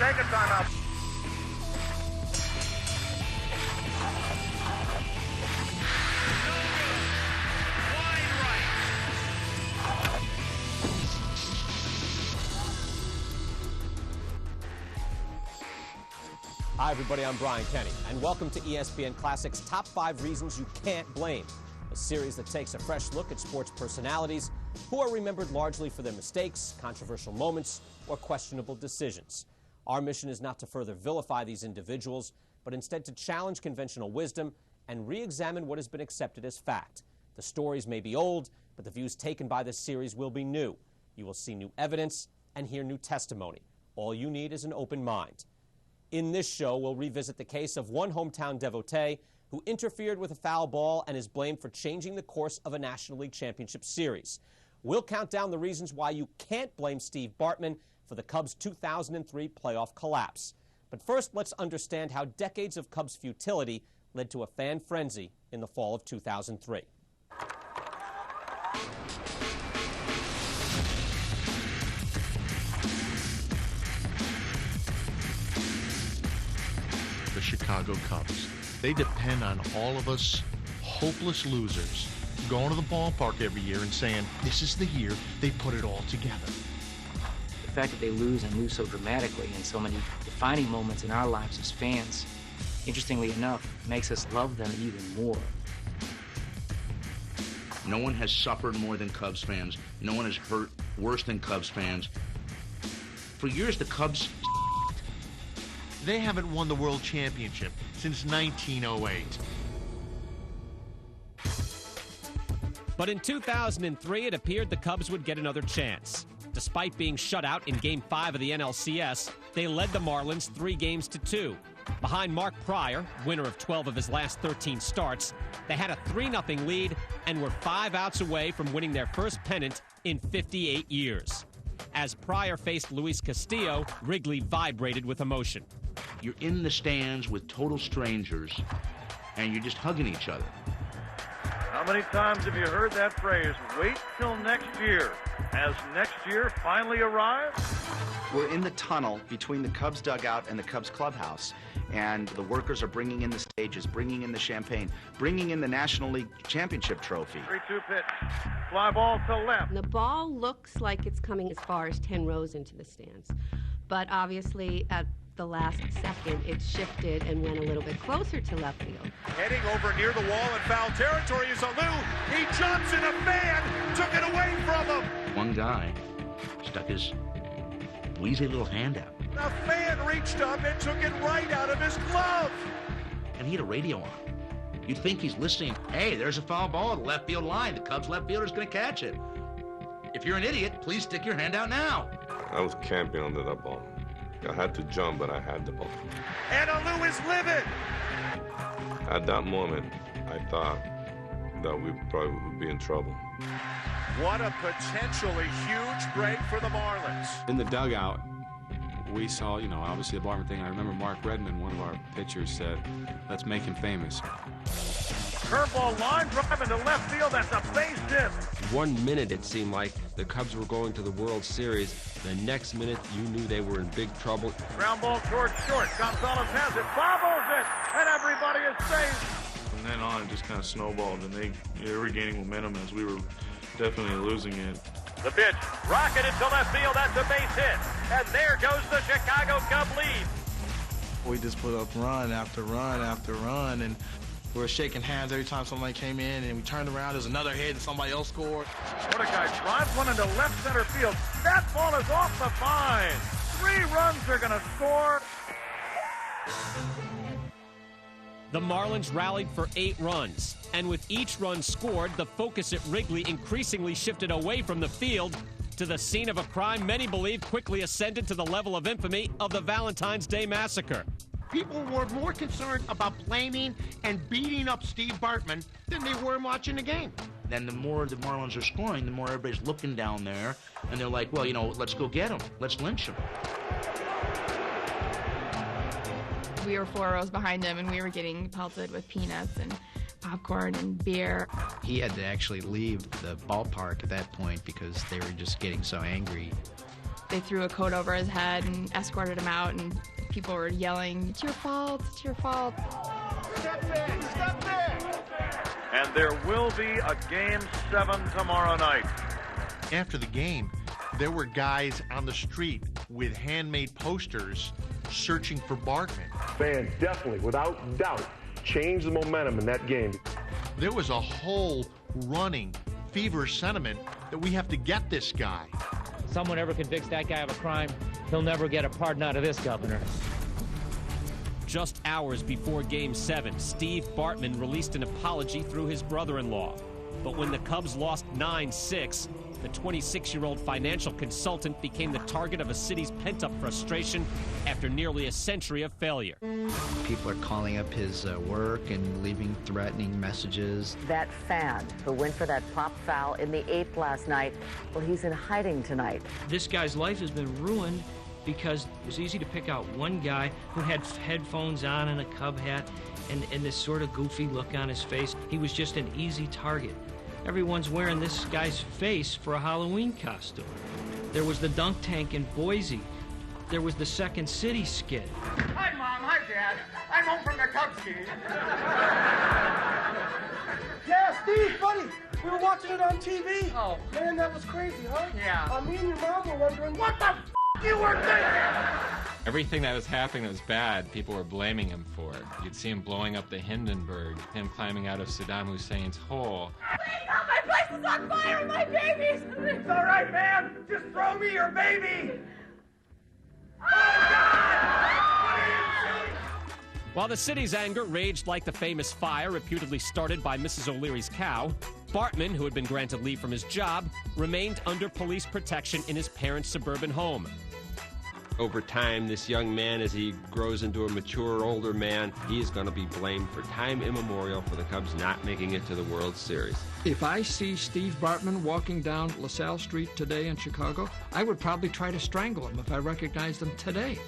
take a timeout. Hi, everybody. I'm Brian Kenny, and welcome to ESPN Classic's Top 5 Reasons You Can't Blame, a series that takes a fresh look at sports personalities who are remembered largely for their mistakes, controversial moments, or questionable decisions. Our mission is not to further vilify these individuals, but instead to challenge conventional wisdom and re-examine what has been accepted as fact. The stories may be old, but the views taken by this series will be new. You will see new evidence and hear new testimony. All you need is an open mind. In this show, we'll revisit the case of one hometown devotee who interfered with a foul ball and is blamed for changing the course of a National League Championship Series. We'll count down the reasons why you can't blame Steve Bartman for the Cubs' 2003 playoff collapse. But first, let's understand how decades of Cubs futility led to a fan frenzy in the fall of 2003. The Chicago Cubs. They depend on all of us hopeless losers going to the ballpark every year and saying, this is the year they put it all together. The fact that they lose and lose so dramatically in so many defining moments in our lives as fans, interestingly enough, makes us love them even more. No one has suffered more than Cubs fans. No one has hurt worse than Cubs fans. For years, the Cubs... They haven't won the World Championship since 1908. But in 2003, it appeared the Cubs would get another chance. Despite being shut out in Game 5 of the NLCS, they led the Marlins 3-2. Behind Mark Pryor, winner of 12 of his last 13 starts, they had a 3-0 lead and were 5 outs away from winning their first pennant in 58 years. As Pryor faced Luis Castillo, Wrigley vibrated with emotion. You're in the stands with total strangers, and you're just hugging each other. How many times have you heard that phrase, wait till next year? Has next year finally arrived? We're in the tunnel between the Cubs dugout and the Cubs clubhouse, and the workers are bringing in the stages, bringing in the champagne, bringing in the National League Championship trophy. 3-2 pitch. Fly ball to left. The ball looks like it's coming as far as 10 rows into the stands, but obviously at the last second it shifted and went a little bit closer to left field. Heading over near the wall in foul territory is Alou. He jumps and a fan took it away from him. One guy stuck his wheezy little hand out. The fan reached up and took it right out of his glove. And he had a radio on. You'd think he's listening. Hey, there's a foul ball at the left field line. The Cubs left fielder's going to catch it. If you're an idiot, please stick your hand out now. I was camping under that ball. I had to jump, but I had the ball. And Alou is livid. At that moment, I thought that we probably would be in trouble. What a potentially huge break for the Marlins. In the dugout, we saw, obviously the Bartman thing. I remember Mark Redmond, one of our pitchers, said, let's make him famous. Curveball line drive into left field. That's a base hit. 1 minute it seemed like the Cubs were going to the World Series. The next minute you knew they were in big trouble. Ground ball towards short. Gonzalez has it, bobbles it, and everybody is safe. From then on, it just kind of snowballed, and they were regaining momentum as we were definitely losing it. The pitch, rocketed to left field. That's a base hit, and there goes the Chicago Cub lead. We just put up run after run after run, and we were shaking hands every time somebody came in, and we turned around, there's another hit, and somebody else scored. Mordecai drives one into left center field. That ball is off the vine. 3 runs are going to score. The Marlins rallied for 8 runs, and with each run scored, the focus at Wrigley increasingly shifted away from the field to the scene of a crime many believe quickly ascended to the level of infamy of the Valentine's Day Massacre. People were more concerned about blaming and beating up Steve Bartman than they were watching the game. Then the more the Marlins are scoring, the more everybody's looking down there, and they're like, well, let's go get him. Let's lynch him. We were 4 rows behind him, and we were getting pelted with peanuts and popcorn and beer. He had to actually leave the ballpark at that point because they were just getting so angry. They threw a coat over his head and escorted him out, and people were yelling, "It's your fault, it's your fault." Step back, step back. And there will be a Game 7 tomorrow night. After the game, there were guys on the street with handmade posters searching for Bartman. Fans definitely, without doubt, changed the momentum in that game. There was a whole running, feverish sentiment that we have to get this guy. If someone ever convicts that guy of a crime, he'll never get a pardon out of this governor. Just hours before Game 7, Steve Bartman released an apology through his brother-in-law. But when the Cubs lost 9-6, the 26-year-old financial consultant became the target of a city's pent-up frustration after nearly a century of failure. People are calling up his work and leaving threatening messages. That fan who went for that pop foul in the 8th last night, well, he's in hiding tonight. This guy's life has been ruined because it was easy to pick out one guy who had headphones on and a Cub hat and this sort of goofy look on his face. He was just an easy target. Everyone's wearing this guy's face for a Halloween costume. There was the dunk tank in Boise. There was the Second City skit. Hi, Mom. Hi, Dad. I'm home from the Cubs game. Yeah, Steve, buddy. We were watching it on TV. Oh. Man, that was crazy, huh? Yeah. Me and your mom were wondering, what the you were thinking? Everything that was happening that was bad, people were blaming him for it. You'd see him blowing up the Hindenburg, him climbing out of Saddam Hussein's hole. Please, my place is on fire and my babies! It's all right, man. Just throw me your baby. Oh, God! While the city's anger raged like the famous fire reputedly started by Mrs. O'Leary's cow, Bartman, who had been granted leave from his job, remained under police protection in his parents' suburban home. Over time, this young man, as he grows into a mature, older man, he is going to be blamed for time immemorial for the Cubs not making it to the World Series. If I see Steve Bartman walking down LaSalle Street today in Chicago, I would probably try to strangle him if I recognized him today.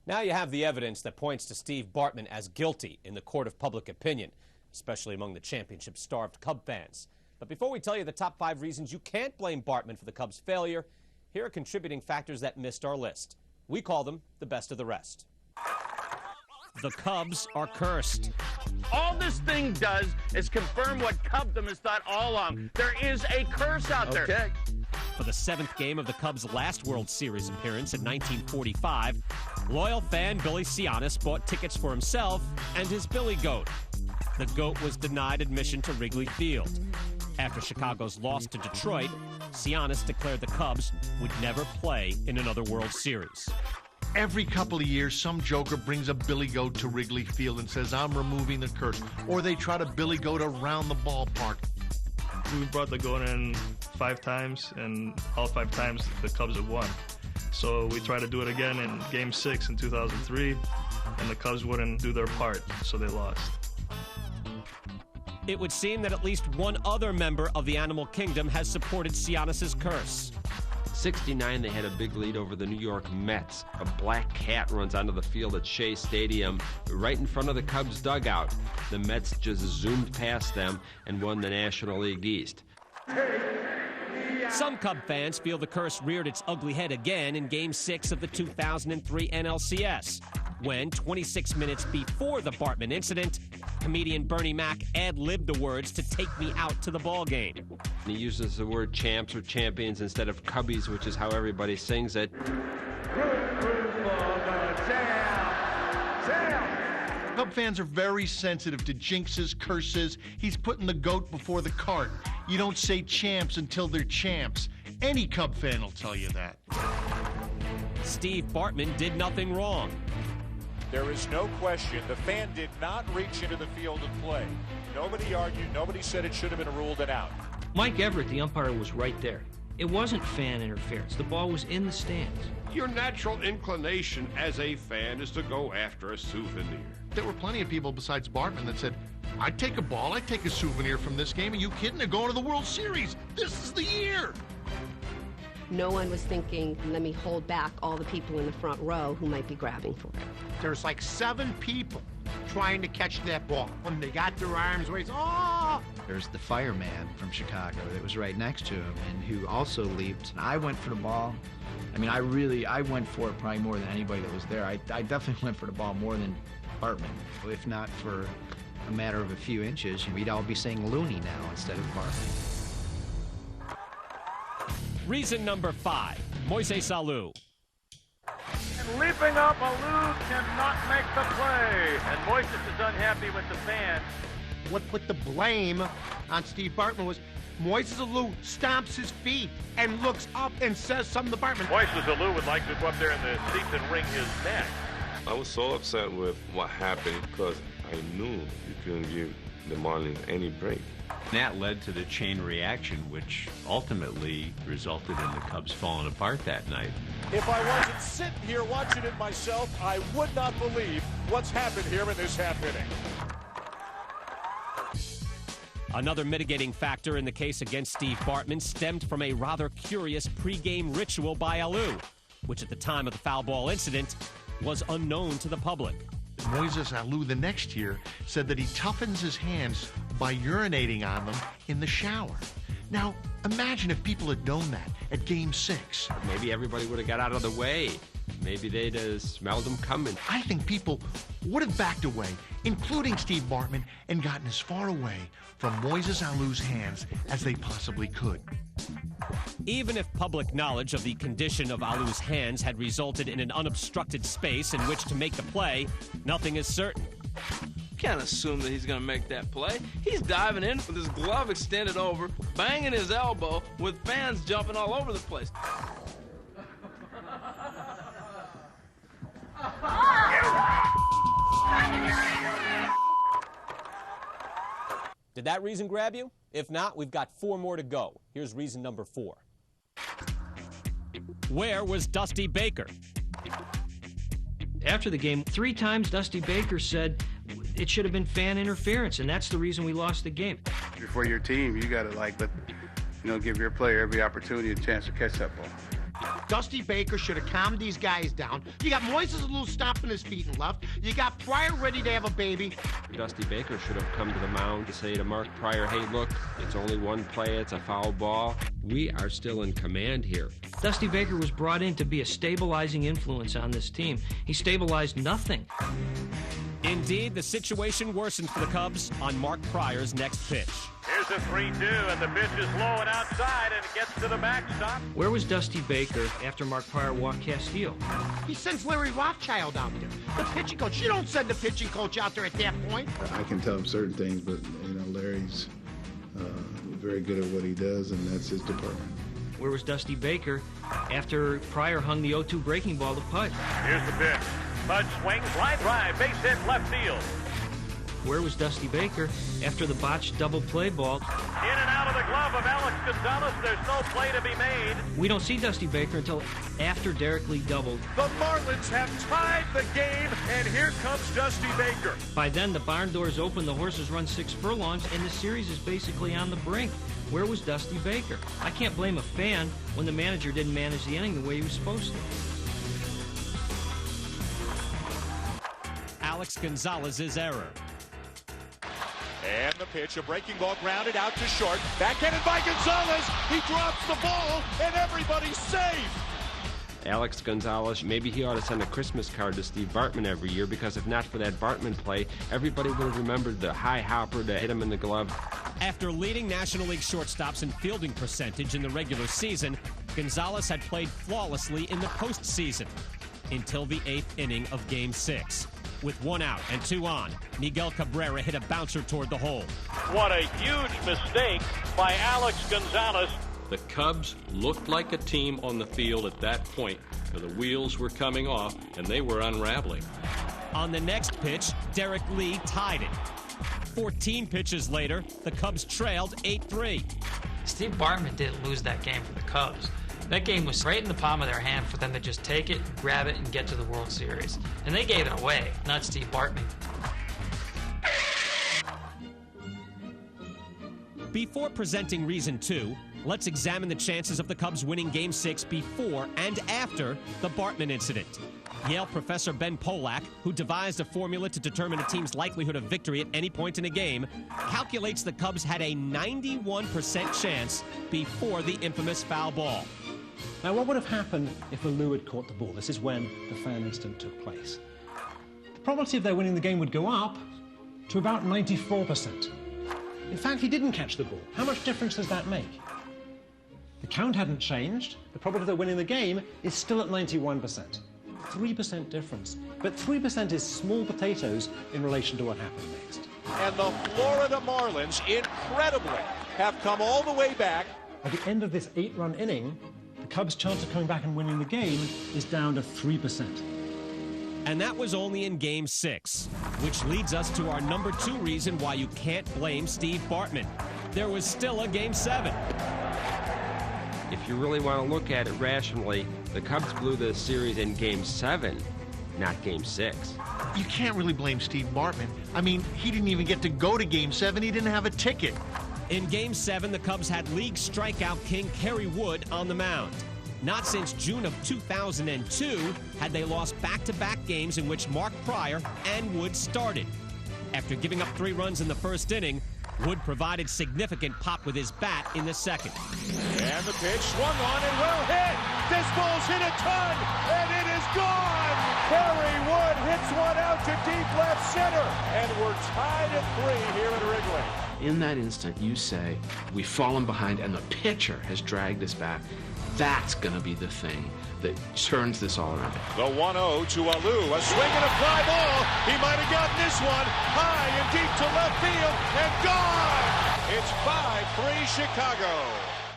Now you have the evidence that points to Steve Bartman as guilty in the court of public opinion, especially among the championship-starved Cub fans. But before we tell you the top 5 reasons you can't blame Bartman for the Cubs' failure, here are contributing factors that missed our list. We call them the best of the rest. The Cubs are cursed. All this thing does is confirm what Cubdom has thought all along. There is a curse out there. For the 7th game of the Cubs' last World Series appearance in 1945, loyal fan Billy Cianis bought tickets for himself and his Billy Goat. The Goat was denied admission to Wrigley Field. After Chicago's loss to Detroit, Cianis declared the Cubs would never play in another World Series. Every couple of years, some joker brings a Billy Goat to Wrigley Field and says, I'm removing the curse. Or they try to Billy Goat around the ballpark. We brought the goat in 5 times, and all 5 times the Cubs have won. So we tried to do it again in Game 6 in 2003, and the Cubs wouldn't do their part, so they lost. It would seem that at least one other member of the animal kingdom has supported Cianis' curse. 69, they had a big lead over the New York Mets. A black cat runs onto the field at Shea Stadium right in front of the Cubs dugout. The Mets just zoomed past them and won the National League East. Some Cub fans feel the curse reared its ugly head again in Game 6 of the 2003 NLCS, when 26 minutes before the Bartman incident, comedian Bernie Mac ad-libbed the words to take me out to the ball game. He uses the word champs or champions instead of Cubbies, which is how everybody sings it. Cub fans are very sensitive to jinxes, curses. He's putting the goat before the cart. You don't say champs until they're champs. Any Cub fan will tell you that. Steve Bartman did nothing wrong. There is no question the fan did not reach into the field and play. Nobody argued. Nobody said it should have been ruled an out. Mike Everett, the umpire, was right there. It wasn't fan interference. The ball was in the stands. Your natural inclination as a fan is to go after a souvenir. There were plenty of people besides Bartman that said, I'd take a ball, I'd take a souvenir from this game. Are you kidding? They're going to the World Series. This is the year. No one was thinking, let me hold back all the people in the front row who might be grabbing for it. There's like 7 people trying to catch that ball. When they got their arms raised, oh! There's the fireman from Chicago that was right next to him and who also leaped. I went for the ball. I mean, I went for it probably more than anybody that was there. I definitely went for the ball more than Bartman. If not for a matter of a few inches, we'd all be saying Looney now instead of Bartman. Reason number 5, Moises Alou. And leaping up, Alou cannot make the play. And Moises is unhappy with the fans. What put the blame on Steve Bartman was Moises Alou stomps his feet and looks up and says something to Bartman. Moises Alou would like to go up there in the seats and wring his neck. I was so upset with what happened because I knew you couldn't give the Marlins any break. That led to the chain reaction, which ultimately resulted in the Cubs falling apart that night. If I wasn't sitting here watching it myself, I would not believe what's happened here in this half inning. Another mitigating factor in the case against Steve Bartman stemmed from a rather curious pregame ritual by Alou, which at the time of the foul ball incident was unknown to the public. Moises Alou the next year said that he toughens his hands by urinating on them in the shower. Now, imagine if people had known that at Game 6. Maybe everybody would have got out of the way. Maybe they'd have smelled him coming. I think people would have backed away, including Steve Bartman, and gotten as far away from Moises Alou's hands as they possibly could. Even if public knowledge of the condition of Alou's hands had resulted in an unobstructed space in which to make the play, nothing is certain. Can't assume that he's going to make that play. He's diving in with his glove extended over, banging his elbow, with fans jumping all over the place. Did that reason grab you? If not, we've got 4 more to go. Here's reason number 4. Where was Dusty Baker? After the game, 3 times Dusty Baker said it should have been fan interference, and that's the reason we lost the game. For your team, you got to give your player every opportunity and chance to catch that ball. Dusty Baker should have calmed these guys down. You got Moises Alou stomping his feet and left. You got Pryor ready to have a baby. Dusty Baker should have come to the mound to say to Mark Pryor, hey, look, it's only one play, it's a foul ball. We are still in command here. Dusty Baker was brought in to be a stabilizing influence on this team. He stabilized nothing. Indeed, the situation worsened for the Cubs on Mark Pryor's next pitch. Here's a 3-2, and the pitch is low and outside, and it gets to the backstop. Where was Dusty Baker after Mark Pryor walked Castillo? He sends Larry Rothschild out there. The pitching coach. You don't send the pitching coach out there at that point. I can tell him certain things, but Larry's very good at what he does, and that's his department. Where was Dusty Baker after Pryor hung the 0-2 breaking ball to Pudge? Here's the pitch. Pudge swings, line drive, base hit, left field. Where was Dusty Baker after the botched double play ball? In and out of the glove of Alex Gonzalez. There's no play to be made. We don't see Dusty Baker until after Derek Lee doubled. The Marlins have tied the game, and here comes Dusty Baker. By then, the barn doors open, the horses run 6 furlongs, and the series is basically on the brink. Where was Dusty Baker? I can't blame a fan when the manager didn't manage the inning the way he was supposed to. Alex Gonzalez's error. And the pitch, a breaking ball grounded out to short. Backhanded by Gonzalez. He drops the ball, and everybody's safe. Alex Gonzalez, maybe he ought to send a Christmas card to Steve Bartman every year, because if not for that Bartman play, everybody would have remembered the high hopper that hit him in the glove. After leading National League shortstops in fielding percentage in the regular season, Gonzalez had played flawlessly in the postseason until the 8th inning of Game 6. With 1 out and 2 on, Miguel Cabrera hit a bouncer toward the hole. What a huge mistake by Alex Gonzalez. The Cubs looked like a team on the field at that point. The wheels were coming off, and they were unraveling. On the next pitch, Derek Lee tied it. 14 pitches later, the Cubs trailed 8-3. Steve Bartman didn't lose that game for the Cubs. That game was right in the palm of their hand for them to just take it, grab it, and get to the World Series. And they gave it away, not Steve Bartman. Before presenting reason 2, let's examine the chances of the Cubs winning Game 6 before and after the Bartman incident. Yale professor Ben Polak, who devised a formula to determine a team's likelihood of victory at any point in a game, calculates the Cubs had a 91% chance before the infamous foul ball. Now, what would have happened if Alou had caught the ball? This is when the fan incident took place. The probability of their winning the game would go up to about 94%. In fact, he didn't catch the ball. How much difference does that make? The count hadn't changed. The probability of their winning the game is still at 91%. 3% difference. But 3% is small potatoes in relation to what happened next. And the Florida Marlins, incredibly, have come all the way back. At the end of this 8-run inning, the Cubs' chance of coming back and winning the game is down to 3%. And that was only in Game 6, which leads us to our number 2 reason why you can't blame Steve Bartman. There was still a Game 7. If you really want to look at it rationally, the Cubs blew the series in Game 7, not Game 6. You can't really blame Steve Bartman. I mean, he didn't even get to go to Game 7. He didn't have a ticket. In Game 7, the Cubs had league strikeout king Kerry Wood on the mound. Not since June of 2002 had they lost back-to-back games in which Mark Pryor and Wood started. After giving up 3 runs in the first inning, Wood provided significant pop with his bat in the second. And the pitch swung on and well hit. This ball's hit a ton, and it is gone. Kerry Wood hits one out to deep left center, and we're tied at 3 here at Wrigley. In that instant, you say, we've fallen behind, and the pitcher has dragged us back. That's going to be the thing that turns this all around. The 1-0 to Alou, a swing and a fly ball. He might have gotten this one high and deep to left field, and gone. It's 5-3 Chicago.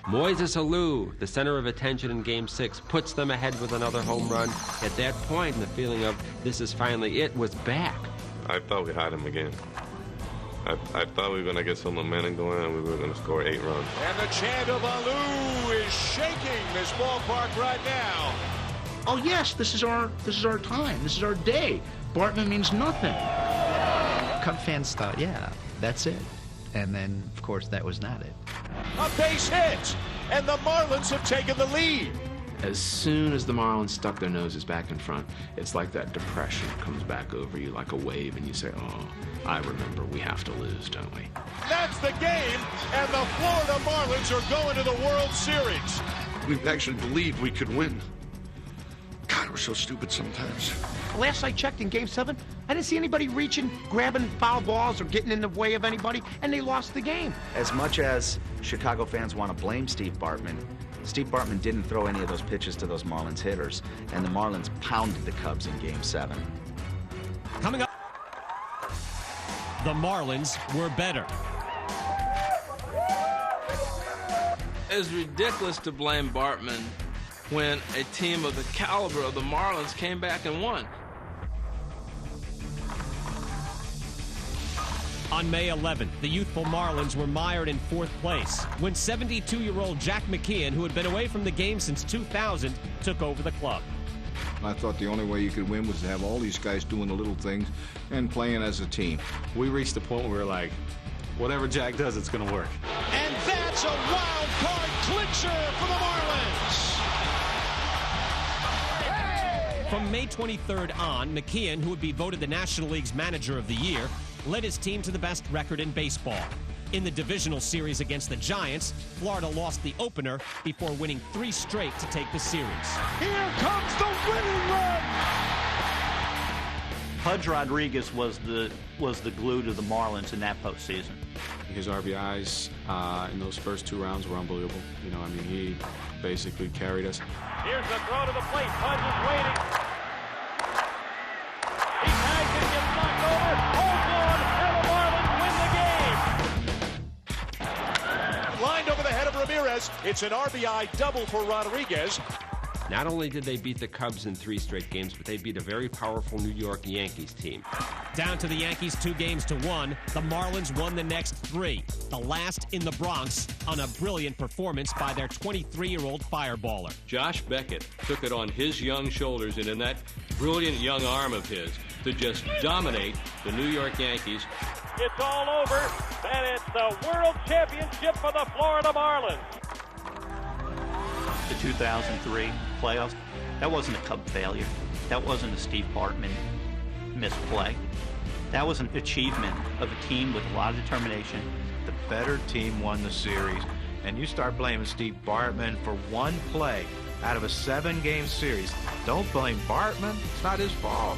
Moises Alou, the center of attention in Game 6, puts them ahead with another home run. At that point, the feeling of this is finally it was back. I thought we had him again. I thought we were going to get some momentum going and we were going to score 8 runs. And the chant of Alou is shaking this ballpark right now. Oh yes, this is our time. This is our day. Bartman means nothing. Cub fans thought, yeah, that's it. And then, of course, that was not it. A base hit, and the Marlins have taken the lead. As soon as the Marlins stuck their noses back in front, it's like that depression comes back over you like a wave, and you say, oh, I remember we have to lose, don't we? That's the game, and the Florida Marlins are going to the World Series. We actually believed we could win. God, we're so stupid sometimes. Last I checked in Game 7, I didn't see anybody reaching, grabbing foul balls, or getting in the way of anybody, and they lost the game. As much as Chicago fans want to blame Steve Bartman didn't throw any of those pitches to those Marlins hitters, and the Marlins pounded the Cubs in Game 7. Coming up, the Marlins were better. It's ridiculous to blame Bartman when a team of the caliber of the Marlins came back and won. On May 11th, the youthful Marlins were mired in 4th place when 72-year-old Jack McKeon, who had been away from the game since 2000, took over the club. I thought the only way you could win was to have all these guys doing the little things and playing as a team. We reached the point where we were like, whatever Jack does, it's going to work. And that's a wild card clincher for the Marlins. From May 23rd on, McKeon, who would be voted the National League's Manager of the Year, led his team to the best record in baseball. In the divisional series against the Giants, Florida lost the opener before winning 3 straight to take the series. Here comes the winning run! Pudge Rodriguez was the glue to the Marlins in that postseason. His RBIs in those first 2 rounds were unbelievable. You know, I mean, he basically carried us. Here's the throw to the plate. Pudge is waiting. He tags it, gets knocked over, holds on, and the Marlins win the game. Lined over the head of Ramirez. It's an RBI double for Rodriguez. Not only did they beat the Cubs in 3 straight games, but they beat a very powerful New York Yankees team. Down to the Yankees 2-1, the Marlins won the next 3, the last in the Bronx, on a brilliant performance by their 23-year-old fireballer. Josh Beckett took it on his young shoulders and in that brilliant young arm of his to just dominate the New York Yankees. It's all over, and it's the World Championship for the Florida Marlins. The 2003 playoffs, that wasn't a Cub failure. that wasn't a Steve Bartman misplay. That was an achievement of a team with a lot of determination. The better team won the series, and you start blaming Steve Bartman for one play out of a 7-game series. Don't blame Bartman. It's not his fault.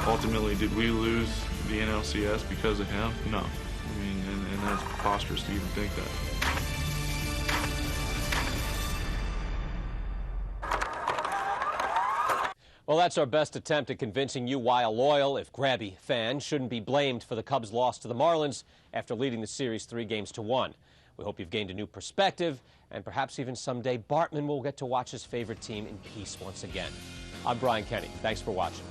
Ultimately, did we lose the NLCS because of him? No. I mean, and that's preposterous to even think that. Well, that's our best attempt at convincing you why a loyal, if grabby, fan shouldn't be blamed for the Cubs' loss to the Marlins after leading the series 3-1. We hope you've gained a new perspective, and perhaps even someday Bartman will get to watch his favorite team in peace once again. I'm Brian Kenny. Thanks for watching.